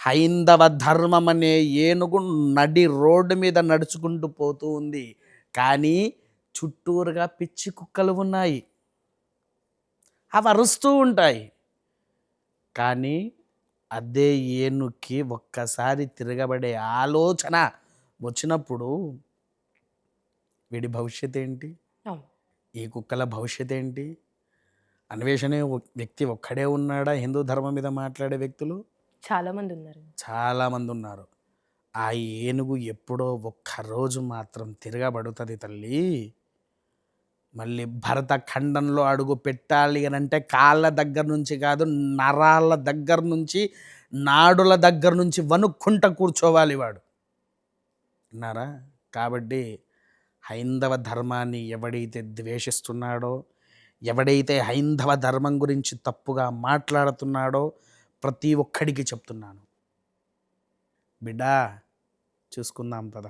హైందవ ధర్మం అనే ఏనుగు నడి రోడ్డు మీద నడుచుకుంటూ పోతూ ఉంది. కానీ చుట్టూరుగా పిచ్చి కుక్కలు ఉన్నాయి. అవి అరుస్తూ ఉంటాయి. కానీ అదే ఏనుగుకి ఒక్కసారి తిరగబడే ఆలోచన వచ్చినప్పుడు వీడి భవిష్యత్ ఏంటి? అవును. ఈ కుక్కల భవిష్యత్ ఏంటి? అన్వేషణే వ్యక్తి ఒక్కడే ఉన్నాడా హిందూ ధర్మం మీద మాట్లాడే వ్యక్తులు? చాలామంది ఉన్నారు. చాలామంది ఉన్నారు. ఆ ఏనుగు ఎప్పుడో ఒక్కరోజు మాత్రం తిరగబడుతుంది తల్లి. మళ్ళీ భరత ఖండంలో అడుగు పెట్టాలి అని అంటే కాళ్ళ దగ్గర నుంచి కాదు, నరాల దగ్గర నుంచి, నాడుల దగ్గర నుంచి వణుక్కుంట కూర్చోవాలి వాడు. విన్నారా? కాబట్టి హైందవ ధర్మాన్ని ఎవడైతే ద్వేషిస్తున్నాడో, ఎవడైతే హైందవ ధర్మం గురించి తప్పుగా మాట్లాడుతున్నాడో ప్రతి ఒక్కడికి చెప్తున్నాను, బిడ్డా చూసుకుందాం పద.